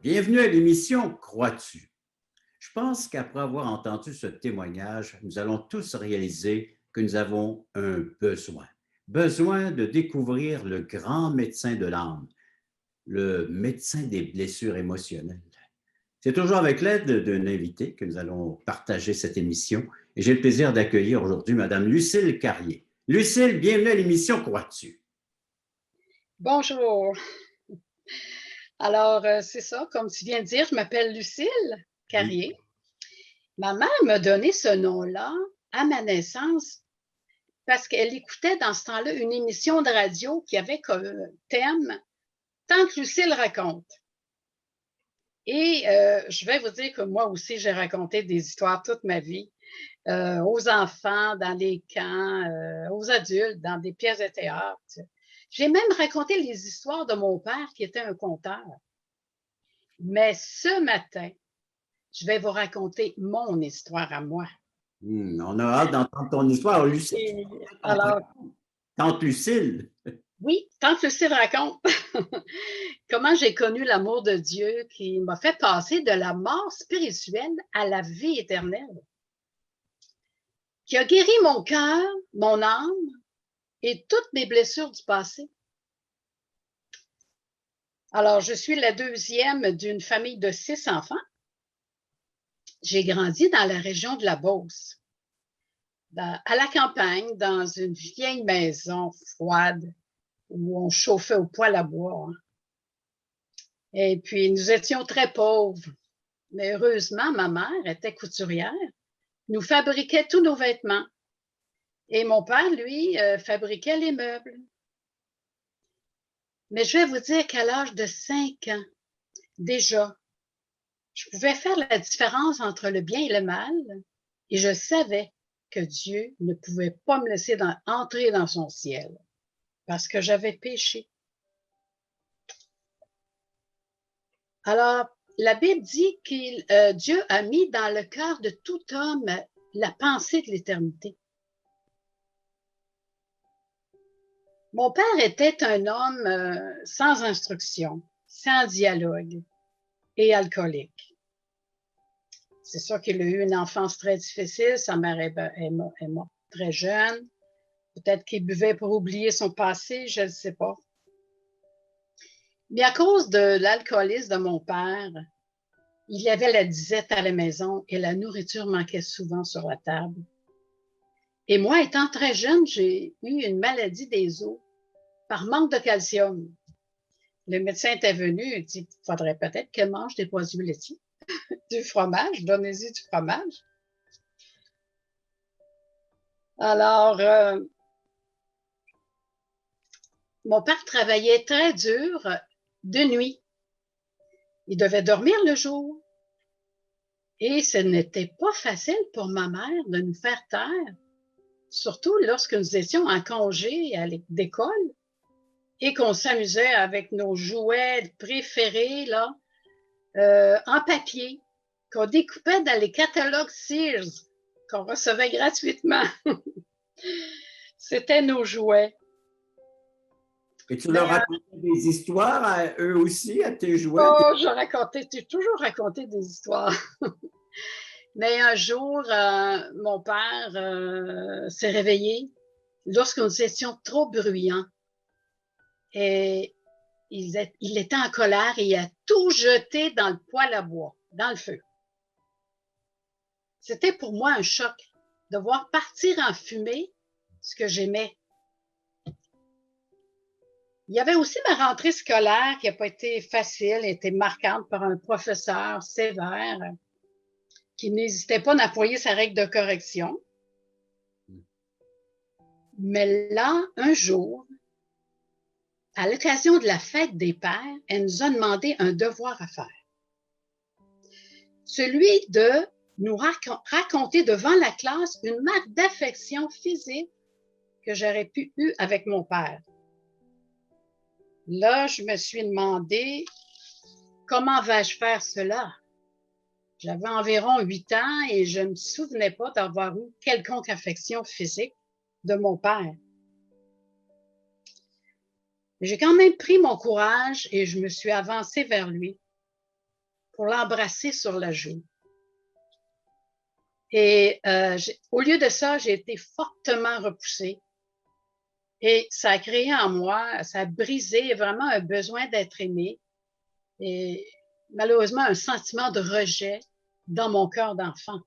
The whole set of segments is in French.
Bienvenue à l'émission Crois-tu? Je pense qu'après avoir entendu ce témoignage, nous allons tous réaliser que nous avons un besoin. Besoin de découvrir le grand médecin de l'âme, le médecin des blessures émotionnelles. C'est toujours avec l'aide d'un invité que nous allons partager cette émission et j'ai le plaisir d'accueillir aujourd'hui Madame Lucille Carrier. Lucille, bienvenue à l'émission Crois-tu? Bonjour. Alors, c'est ça, comme tu viens de dire, je m'appelle Lucille Oui. Carrier. Ma mère m'a donné ce nom-là à ma naissance parce qu'elle écoutait dans ce temps-là une émission de radio qui avait comme thème Tant que Lucille raconte. Et je vais vous dire que moi aussi, j'ai raconté des histoires toute ma vie aux enfants, dans les camps, aux adultes, dans des pièces de théâtre. J'ai même raconté les histoires de mon père qui était un conteur. Mais ce matin, je vais vous raconter mon histoire à moi. On a hâte d'entendre ton histoire. Lucille, tu Et peux ton prénom? alors, Tante Lucille. oui, tant que Lucille raconte comment j'ai connu l'amour de Dieu qui m'a fait passer de la mort spirituelle à la vie éternelle, qui a guéri mon cœur, mon âme et toutes mes blessures du passé. Alors, je suis la deuxième d'une famille de 6 enfants. J'ai grandi dans la région de la Beauce, à la campagne, dans une vieille maison froide où on chauffait au poêle à bois. Et puis, nous étions très pauvres. Mais heureusement, ma mère était couturière, nous fabriquait tous nos vêtements. Et mon père, lui, fabriquait les meubles. Mais je vais vous dire qu'à l'âge de 5 ans, déjà, je pouvais faire la différence entre le bien et le mal. Et je savais que Dieu ne pouvait pas me laisser entrer dans son ciel parce que j'avais péché. Alors, la Bible dit que Dieu a mis dans le cœur de tout homme la pensée de l'éternité. Mon père était un homme sans instruction, sans dialogue et alcoolique. C'est sûr qu'il a eu une enfance très difficile. Sa mère est morte très jeune. Peut-être qu'il buvait pour oublier son passé, je ne sais pas. Mais à cause de l'alcoolisme de mon père, il y avait la disette à la maison et la nourriture manquait souvent sur la table. Et moi, étant très jeune, j'ai eu une maladie des os par manque de calcium. Le médecin était venu et dit, il faudrait peut-être qu'elle mange des produits laitiers, du fromage, donnez-y du fromage. Alors, mon père travaillait très dur de nuit. Il devait dormir le jour. Et ce n'était pas facile pour ma mère de nous faire taire, surtout lorsque nous étions en congé d'école et qu'on s'amusait avec nos jouets préférés là, en papier, qu'on découpait dans les catalogues Sears, qu'on recevait gratuitement. C'était nos jouets. Et tu leur racontais des histoires à eux aussi, à tes jouets? Oh, j'ai toujours raconté des histoires. Mais un jour, mon père s'est réveillé lorsque nous étions trop bruyants. Et il était en colère et il a tout jeté dans le poêle à bois, dans le feu. C'était pour moi un choc de voir partir en fumée ce que j'aimais. Il y avait aussi ma rentrée scolaire qui n'a pas été facile, était marquante par un professeur sévère qui n'hésitait pas d'employer sa règle de correction. Mais là, un jour, à l'occasion de la fête des pères, elle nous a demandé un devoir à faire. Celui de nous raconter devant la classe une marque d'affection physique que j'aurais pu eu avec mon père. Là, je me suis demandé, comment vais-je faire cela? J'avais environ 8 ans et je ne me souvenais pas d'avoir eu quelconque affection physique de mon père. J'ai quand même pris mon courage et je me suis avancée vers lui. pour l'embrasser sur la joue. Et au lieu de ça, j'ai été fortement repoussée. Et ça a créé en moi, ça a brisé vraiment un besoin d'être aimée et malheureusement un sentiment de rejet dans mon cœur d'enfant.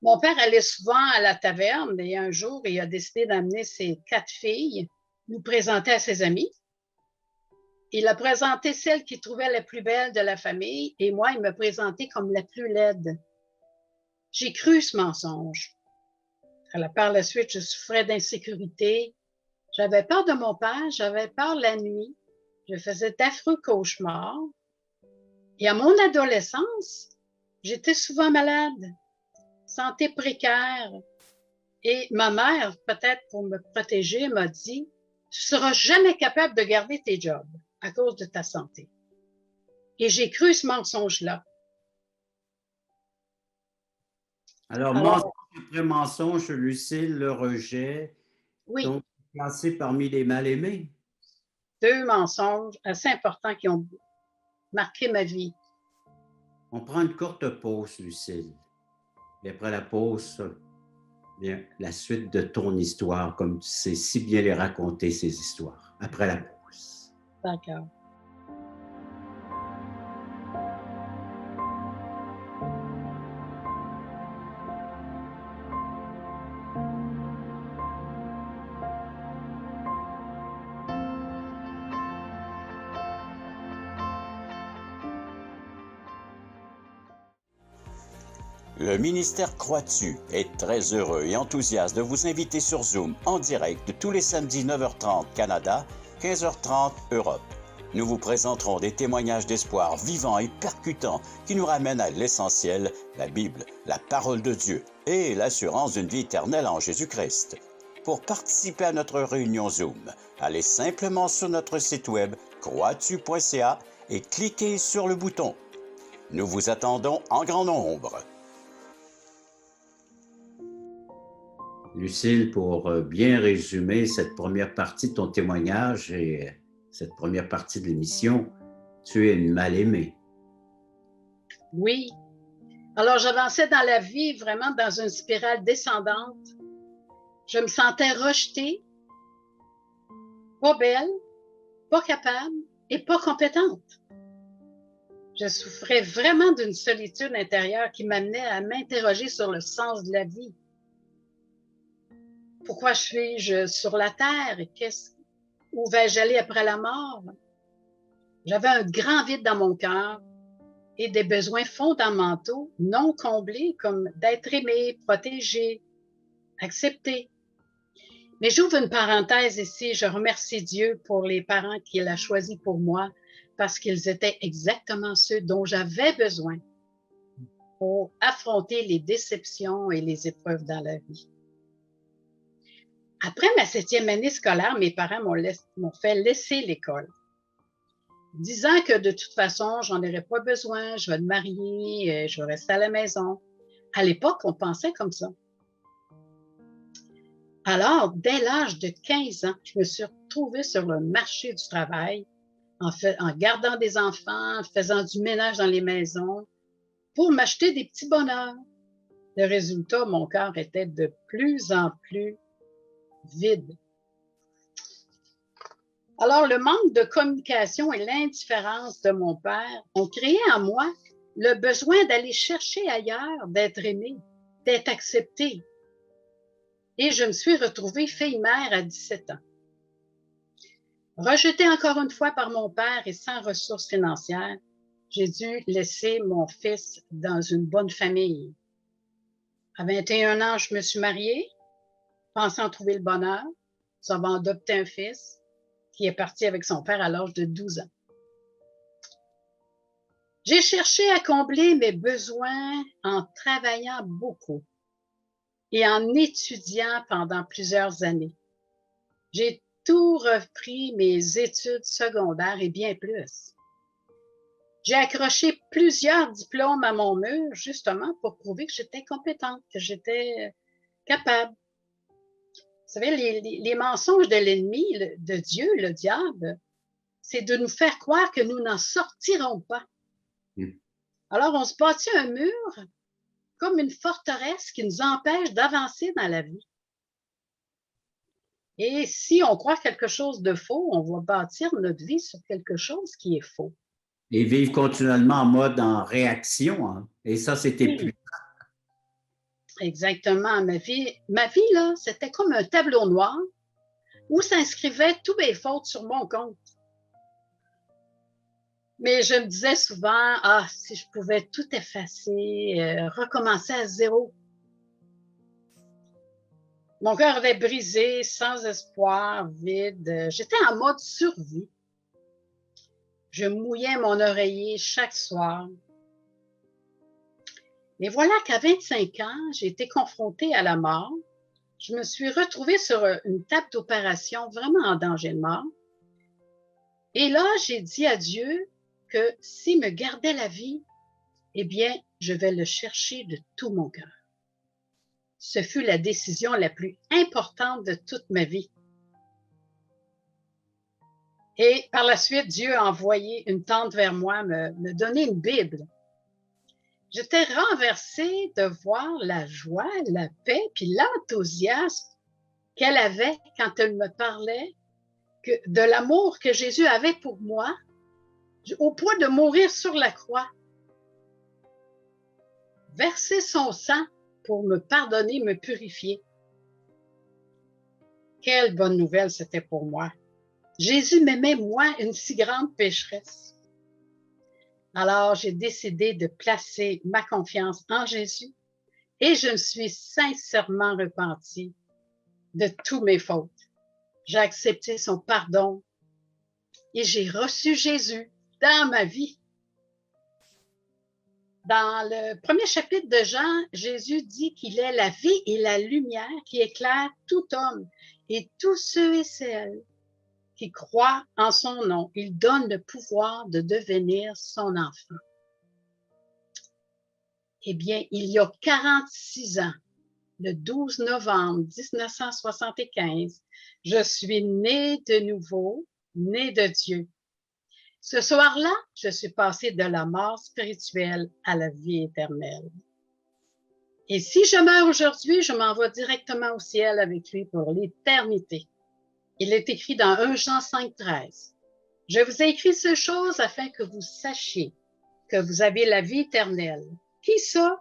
Mon père allait souvent à la taverne et un jour, il a décidé d'amener ses 4 filles, nous présenter à ses amis. Il a présenté celle qu'il trouvait la plus belle de la famille et moi, il me présentait comme la plus laide. J'ai cru ce mensonge. Alors, par la suite, je souffrais d'insécurité. J'avais peur de mon père, j'avais peur la nuit. Je faisais d'affreux cauchemars. Et à mon adolescence, j'étais souvent malade, santé précaire. Et ma mère, peut-être pour me protéger, m'a dit, tu seras jamais capable de garder tes jobs à cause de ta santé. Et j'ai cru ce mensonge-là. Alors, mensonge après mensonge, Lucille, le rejet, Oui, donc classé parmi les mal-aimés. 2 mensonges assez importants qui ont marqué ma vie. On prend une courte pause, Lucille. Et après la pause, bien, la suite de ton histoire, comme tu sais si bien les raconter, ces histoires. Après la pause. D'accord. Le ministère Croix-tu est très heureux et enthousiaste de vous inviter sur Zoom en direct tous les samedis 9h30 Canada, 15h30 Europe. Nous vous présenterons des témoignages d'espoir vivants et percutants qui nous ramènent à l'essentiel, la Bible, la parole de Dieu et l'assurance d'une vie éternelle en Jésus-Christ. Pour participer à notre réunion Zoom, allez simplement sur notre site web croixtu.ca et cliquez sur le bouton. Nous vous attendons en grand nombre. Lucille, pour bien résumer cette première partie de ton témoignage et cette première partie de l'émission, tu es une mal-aimée. Oui. Alors, j'avançais dans la vie vraiment dans une spirale descendante. Je me sentais rejetée, pas belle, pas capable et pas compétente. Je souffrais vraiment d'une solitude intérieure qui m'amenait à m'interroger sur le sens de la vie. Pourquoi suis-je sur la terre? Où vais-je aller après la mort? J'avais un grand vide dans mon cœur et des besoins fondamentaux non comblés comme d'être aimé, protégé, accepté. Mais j'ouvre une parenthèse ici. Je remercie Dieu pour les parents qu'il a choisis pour moi parce qu'ils étaient exactement ceux dont j'avais besoin pour affronter les déceptions et les épreuves dans la vie. Après ma 7e année scolaire, mes parents m'ont fait laisser l'école, disant que de toute façon, j'en aurais pas besoin, je vais me marier, je vais rester à la maison. À l'époque, on pensait comme ça. Alors, dès l'âge de 15 ans, je me suis retrouvée sur le marché du travail en gardant des enfants, en faisant du ménage dans les maisons pour m'acheter des petits bonheurs. Le résultat, mon cœur était de plus en plus vide. Alors, le manque de communication et l'indifférence de mon père ont créé en moi le besoin d'aller chercher ailleurs, d'être aimée, d'être acceptée. Et je me suis retrouvée fille-mère à 17 ans. Rejetée encore une fois par mon père et sans ressources financières, j'ai dû laisser mon fils dans une bonne famille. À 21 ans, je me suis mariée, pensant trouver le bonheur. Nous avons adopté un fils qui est parti avec son père à l'âge de 12 ans. J'ai cherché à combler mes besoins en travaillant beaucoup et en étudiant pendant plusieurs années. J'ai tout repris mes études secondaires et bien plus. J'ai accroché plusieurs diplômes à mon mur justement pour prouver que j'étais compétente, que j'étais capable. Vous savez, les mensonges de l'ennemi, de Dieu, le diable, c'est de nous faire croire que nous n'en sortirons pas. Mm. Alors, on se bâtit un mur comme une forteresse qui nous empêche d'avancer dans la vie. Et si on croit quelque chose de faux, on va bâtir notre vie sur quelque chose qui est faux. Et vivre continuellement en réaction. Hein. Et ça, c'était Oui. plus. Exactement. Ma vie, là, c'était comme un tableau noir où s'inscrivaient tous mes fautes sur mon compte. Mais je me disais souvent, si je pouvais tout effacer, recommencer à zéro. Mon cœur avait brisé, sans espoir, vide. J'étais en mode survie. Je mouillais mon oreiller chaque soir. Et voilà qu'à 25 ans, j'ai été confrontée à la mort. Je me suis retrouvée sur une table d'opération vraiment en danger de mort. Et là, j'ai dit à Dieu que s'il me gardait la vie, eh bien, je vais le chercher de tout mon cœur. Ce fut la décision la plus importante de toute ma vie. Et par la suite, Dieu a envoyé une tante vers moi, me donner une Bible. J'étais renversée de voir la joie, la paix, puis l'enthousiasme qu'elle avait quand elle me parlait de l'amour que Jésus avait pour moi, au point de mourir sur la croix, verser son sang pour me pardonner, me purifier. Quelle bonne nouvelle c'était pour moi. Jésus m'aimait, moi, une si grande pécheresse. Alors, j'ai décidé de placer ma confiance en Jésus et je me suis sincèrement repentie de toutes mes fautes. J'ai accepté son pardon et j'ai reçu Jésus dans ma vie. Dans le premier chapitre de Jean, Jésus dit qu'il est la vie et la lumière qui éclaire tout homme et tous ceux et celles qui croient en son nom. Il donne le pouvoir de devenir son enfant. Eh bien, il y a 46 ans, le 12 novembre 1975, je suis née de nouveau, née de Dieu. Ce soir-là, je suis passée de la mort spirituelle à la vie éternelle. Et si je meurs aujourd'hui, je m'en vais directement au ciel avec lui pour l'éternité. Il est écrit dans 1 Jean 5,13. Je vous ai écrit ces choses afin que vous sachiez que vous avez la vie éternelle. Qui ça?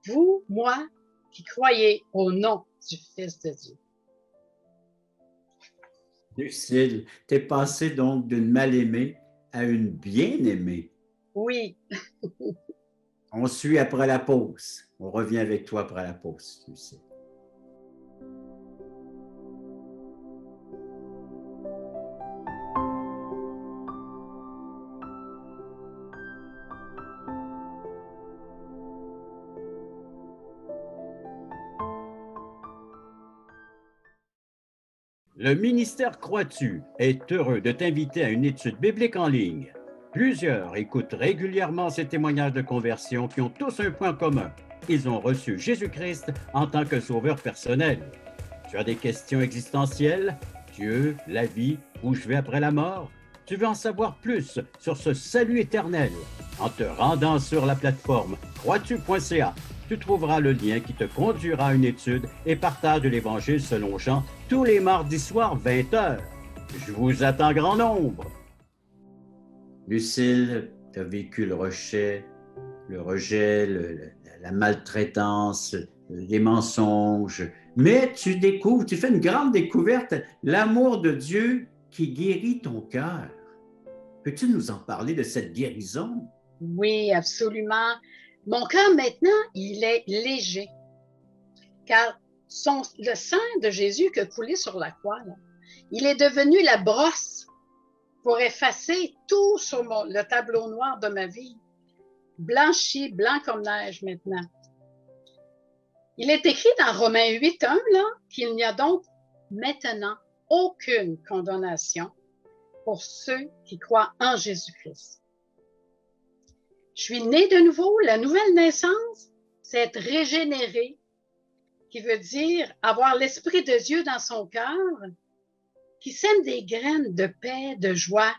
Vous, moi, qui croyez au nom du Fils de Dieu. Lucille, tu es passée donc d'une mal-aimée à une bien-aimée. Oui. On suit après la pause. On revient avec toi après la pause, Lucille. Le ministère Crois-tu est heureux de t'inviter à une étude biblique en ligne. Plusieurs écoutent régulièrement ces témoignages de conversion qui ont tous un point commun. Ils ont reçu Jésus-Christ en tant que sauveur personnel. Tu as des questions existentielles? Dieu, la vie, où je vais après la mort? Tu veux en savoir plus sur ce salut éternel? En te rendant sur la plateforme croistu.ca, tu trouveras le lien qui te conduira à une étude et partage de l'Évangile selon Jean tous les mardis soirs 20h. Je vous attends grand nombre. Lucille, tu as vécu le rejet, la maltraitance, les mensonges, mais tu découvres, tu fais une grande découverte, l'amour de Dieu qui guérit ton cœur. Peux-tu nous en parler de cette guérison? Oui, absolument. Mon cœur maintenant, il est léger, car le sang de Jésus qui a coulé sur la croix, là, il est devenu la brosse pour effacer tout sur le tableau noir de ma vie, blanchi, blanc comme neige maintenant. Il est écrit dans Romains 8:1 là, qu'il n'y a donc maintenant aucune condamnation pour ceux qui croient en Jésus-Christ. Je suis née de nouveau. La nouvelle naissance, c'est être régénéré, qui veut dire avoir l'Esprit de Dieu dans son cœur, qui sème des graines de paix, de joie,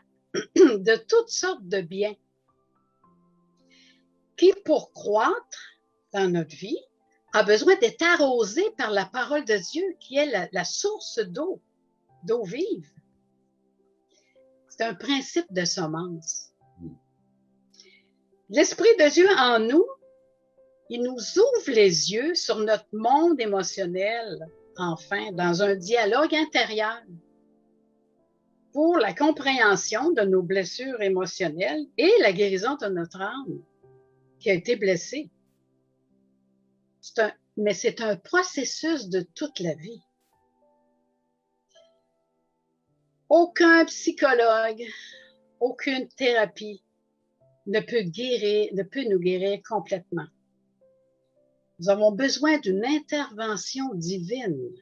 de toutes sortes de biens qui, pour croître dans notre vie, a besoin d'être arrosé par la parole de Dieu, qui est la source d'eau vive. C'est un principe de semence. L'Esprit de Dieu en nous, il nous ouvre les yeux sur notre monde émotionnel, enfin, dans un dialogue intérieur, pour la compréhension de nos blessures émotionnelles et la guérison de notre âme qui a été blessée. Mais c'est un processus de toute la vie. Aucun psychologue, aucune thérapie ne peut nous guérir complètement. Nous avons besoin d'une intervention divine.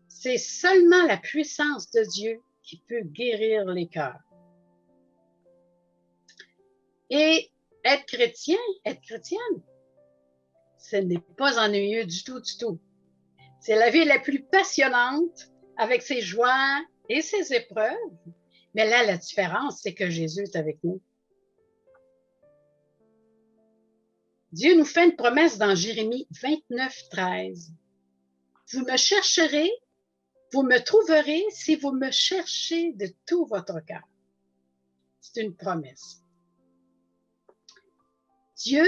C'est seulement la puissance de Dieu qui peut guérir les cœurs. Et être chrétienne, ce n'est pas ennuyeux du tout, du tout. C'est la vie la plus passionnante avec ses joies et ses épreuves. Mais là, la différence, c'est que Jésus est avec nous. Dieu nous fait une promesse dans Jérémie 29, 13. Vous me chercherez, vous me trouverez si vous me cherchez de tout votre cœur. C'est une promesse. Dieu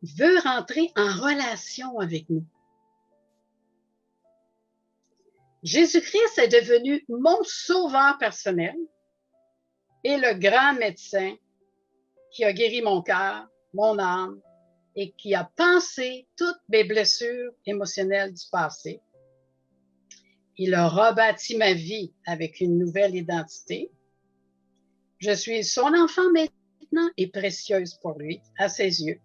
veut rentrer en relation avec nous. Jésus-Christ est devenu mon sauveur personnel et le grand médecin qui a guéri mon cœur, mon âme et qui a pansé toutes mes blessures émotionnelles du passé. Il a rebâti ma vie avec une nouvelle identité. Je suis son enfant maintenant et précieuse pour lui, à ses yeux.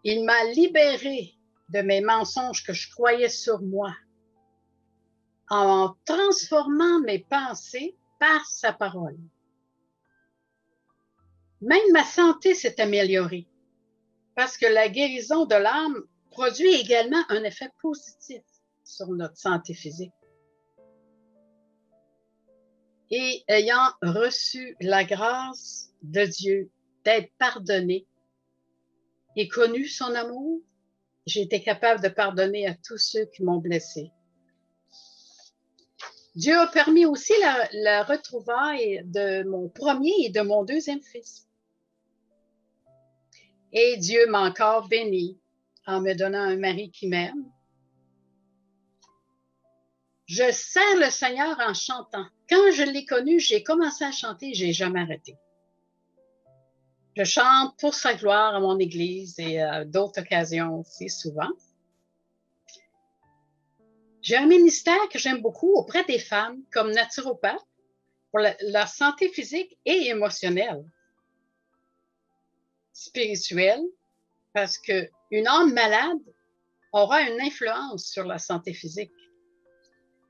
Il m'a libérée de mes mensonges que je croyais sur moi en transformant mes pensées par sa parole. Même ma santé s'est améliorée parce que la guérison de l'âme produit également un effet positif sur notre santé physique. Et ayant reçu la grâce de Dieu d'être pardonné et connu son amour, j'ai été capable de pardonner à tous ceux qui m'ont blessé. Dieu a permis aussi la retrouvaille de mon premier et de mon deuxième fils. Et Dieu m'a encore béni en me donnant un mari qui m'aime. Je sers le Seigneur en chantant. Quand je l'ai connu, j'ai commencé à chanter, je n'ai jamais arrêté. Je chante pour sa gloire à mon église et à d'autres occasions aussi, souvent. J'ai un ministère que j'aime beaucoup auprès des femmes comme naturopathe pour leur santé physique et émotionnelle, spirituelle, parce qu'une âme malade aura une influence sur la santé physique.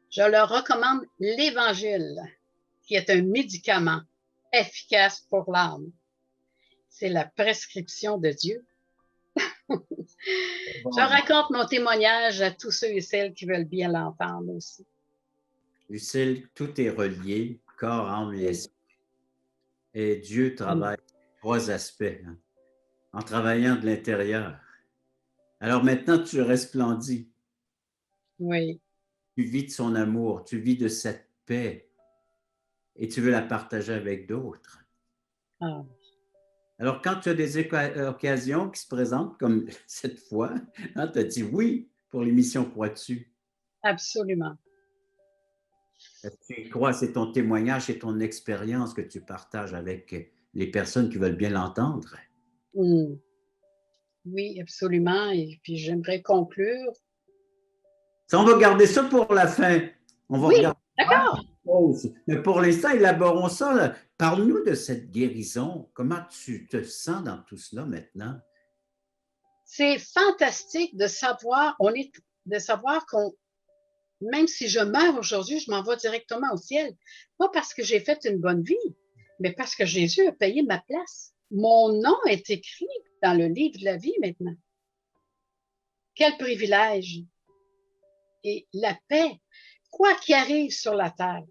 Je leur recommande l'Évangile, qui est un médicament efficace pour l'âme. C'est la prescription de Dieu. Je raconte mon témoignage à tous ceux et celles qui veulent bien l'entendre aussi. Lucille, tout est relié, corps, âme et esprit. Et Dieu travaille trois aspects, hein, en travaillant de l'intérieur. Alors maintenant, tu resplendis. Oui. Tu vis de son amour, tu vis de cette paix et tu veux la partager avec d'autres. Ah. Alors, quand tu as des occasions qui se présentent, comme cette fois, hein, tu as dit oui pour l'émission Crois-tu? Absolument. Tu crois, c'est ton témoignage, c'est ton expérience que tu partages avec les personnes qui veulent bien l'entendre. Mm. Oui, absolument. Et puis, j'aimerais conclure. Ça, on va garder ça pour la fin. On va regarder. D'accord. Mais pour l'instant, élaborons ça. Là. Parle-nous de cette guérison. Comment tu te sens dans tout cela maintenant? C'est fantastique de savoir, qu'on, même si je meurs aujourd'hui, je m'en vais directement au ciel. Pas parce que j'ai fait une bonne vie, mais parce que Jésus a payé ma place. Mon nom est écrit dans le livre de la vie maintenant. Quel privilège! Et la paix, quoi qu'il arrive sur la terre,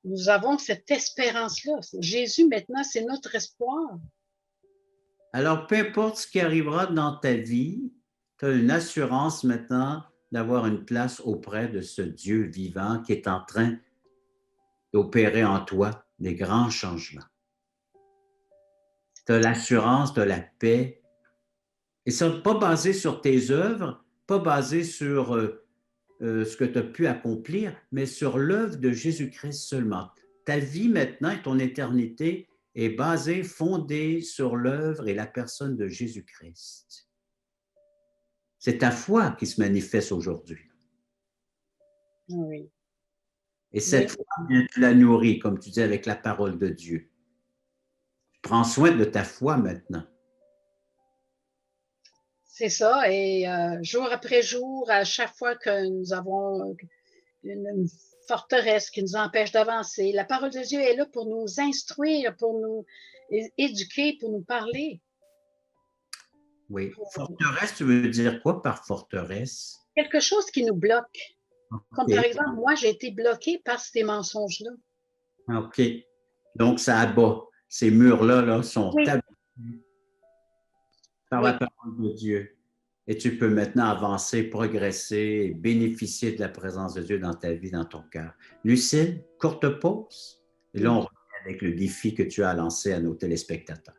nous avons cette espérance-là. Jésus, maintenant, c'est notre espoir. Alors, peu importe ce qui arrivera dans ta vie, tu as une assurance maintenant d'avoir une place auprès de ce Dieu vivant qui est en train d'opérer en toi des grands changements. Tu as l'assurance, tu as la paix. Et ça, pas basé sur tes œuvres, pas basé sur ce que tu as pu accomplir, mais sur l'œuvre de Jésus-Christ seulement. Ta vie maintenant et ton éternité est basée, fondée sur l'œuvre et la personne de Jésus-Christ. C'est ta foi qui se manifeste aujourd'hui. Oui. Et cette foi, tu la nourris, comme tu dis, avec la parole de Dieu. Prends soin de ta foi maintenant. C'est ça. Et jour après jour, à chaque fois que nous avons une forteresse qui nous empêche d'avancer, la parole de Dieu est là pour nous instruire, pour nous éduquer, pour nous parler. Oui. Forteresse, tu veux dire quoi par forteresse? Quelque chose qui nous bloque. Okay. Comme par exemple, moi, j'ai été bloquée par ces mensonges-là. OK. Donc, ça abat. Ces murs-là sont tablis par la parole de Dieu. Et tu peux maintenant avancer, progresser et bénéficier de la présence de Dieu dans ta vie, dans ton cœur. Lucille, courte pause. Et là, on revient avec le défi que tu as lancé à nos téléspectateurs.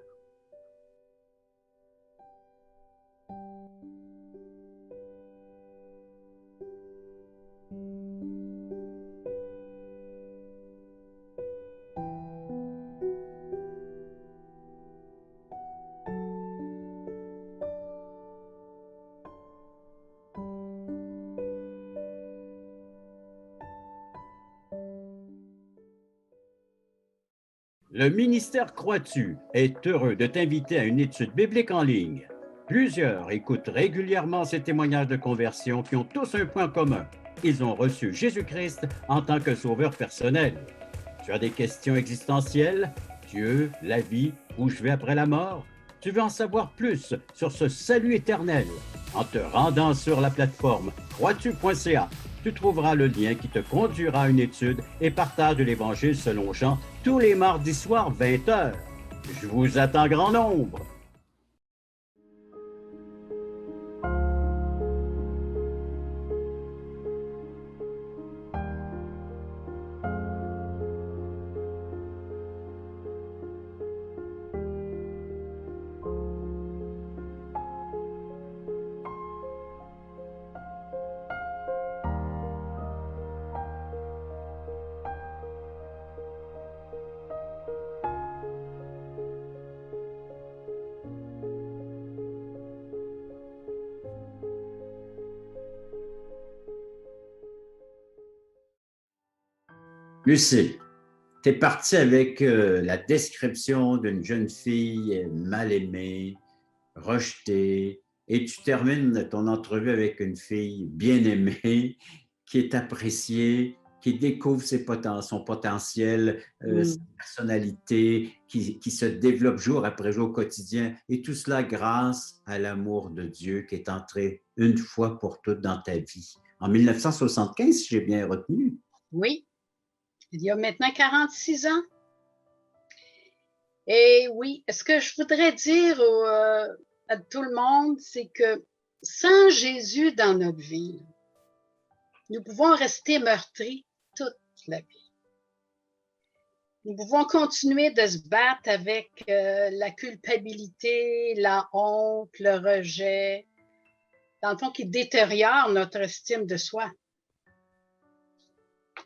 Le ministère Crois-tu est heureux de t'inviter à une étude biblique en ligne. Plusieurs écoutent régulièrement ces témoignages de conversion qui ont tous un point commun. Ils ont reçu Jésus-Christ en tant que sauveur personnel. Tu as des questions existentielles? Dieu, la vie, où je vais après la mort? Tu veux en savoir plus sur ce salut éternel? En te rendant sur la plateforme croistu.ca, tu trouveras le lien qui te conduira à une étude et partage de l'Évangile selon Jean tous les mardis soirs 20h. Je vous attends grand nombre. Lucie, tu es partie avec la description d'une jeune fille mal aimée, rejetée, et tu termines ton entrevue avec une fille bien aimée, qui est appréciée, qui découvre son potentiel, sa personnalité, qui se développe jour après jour au quotidien, et tout cela grâce à l'amour de Dieu qui est entré une fois pour toutes dans ta vie. En 1975, si j'ai bien retenu. Oui. Il y a maintenant 46 ans. Et oui, ce que je voudrais dire à tout le monde, c'est que sans Jésus dans notre vie, nous pouvons rester meurtris toute la vie. Nous pouvons continuer de se battre avec la culpabilité, la honte, le rejet, dans le fond, qui détériore notre estime de soi.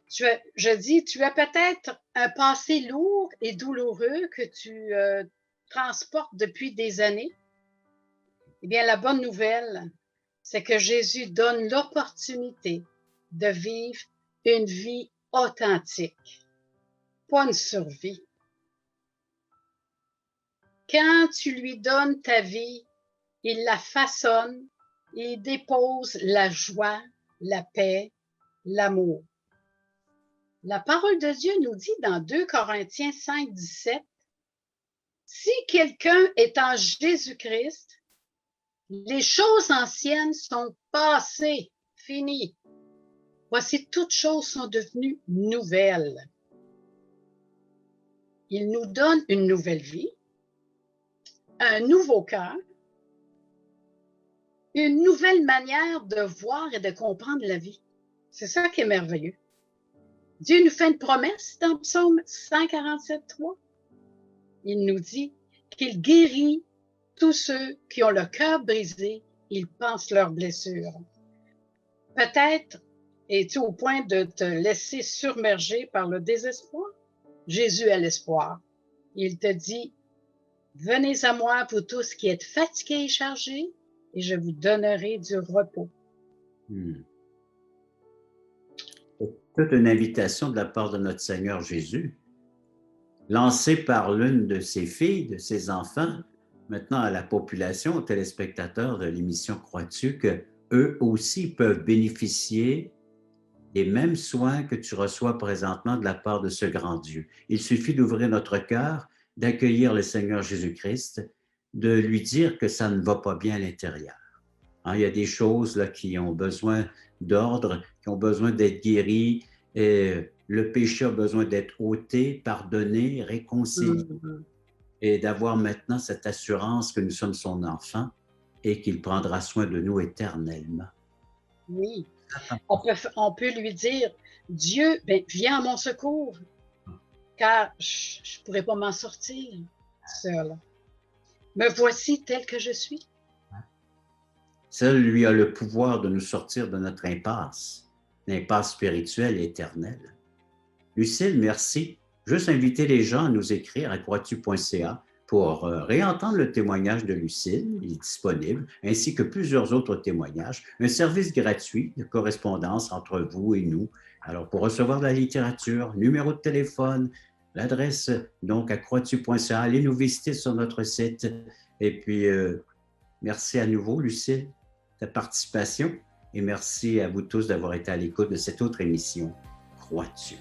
Je dis, tu as peut-être un passé lourd et douloureux que tu transportes depuis des années. Eh bien, la bonne nouvelle, c'est que Jésus donne l'opportunité de vivre une vie authentique, pas une survie. Quand tu lui donnes ta vie, il la façonne et il dépose la joie, la paix, l'amour. La parole de Dieu nous dit dans 2 Corinthiens 5, 17, « Si quelqu'un est en Jésus-Christ, les choses anciennes sont passées, finies. Voici, toutes choses sont devenues nouvelles. » Il nous donne une nouvelle vie, un nouveau cœur, une nouvelle manière de voir et de comprendre la vie. C'est ça qui est merveilleux. Dieu nous fait une promesse dans Psaume 147:3. Il nous dit qu'il guérit tous ceux qui ont le cœur brisé, il pense leurs blessures. Peut-être es-tu au point de te laisser submerger par le désespoir? Jésus a l'espoir. Il te dit, venez à moi, vous tous qui êtes fatigués et chargés, et je vous donnerai du repos. C'est toute une invitation de la part de notre Seigneur Jésus, lancée par l'une de ses filles, de ses enfants, maintenant à la population, aux téléspectateurs de l'émission Crois-tu, qu'eux aussi peuvent bénéficier des mêmes soins que tu reçois présentement de la part de ce grand Dieu. Il suffit d'ouvrir notre cœur, d'accueillir le Seigneur Jésus-Christ, de lui dire que ça ne va pas bien à l'intérieur. Hein, il y a des choses là, qui ont besoin d'ordre, qui ont besoin d'être guéries. Et le péché a besoin d'être ôté, pardonné, réconcilié. Et d'avoir maintenant cette assurance que nous sommes son enfant et qu'il prendra soin de nous éternellement. Oui, on peut lui dire, Dieu, viens à mon secours, car je ne pourrais pas m'en sortir seul. Me voici tel que je suis. Seul lui a le pouvoir de nous sortir de notre impasse, l'impasse spirituelle et éternelle. Lucille, merci. Juste inviter les gens à nous écrire à croistu.ca pour réentendre le témoignage de Lucille, il est disponible, ainsi que plusieurs autres témoignages, un service gratuit de correspondance entre vous et nous. Alors, pour recevoir de la littérature, numéro de téléphone, l'adresse donc à croitu.ca, allez nous visiter sur notre site. Et puis, merci à nouveau, Lucille, de ta participation et merci à vous tous d'avoir été à l'écoute de cette autre émission, Crois-tu?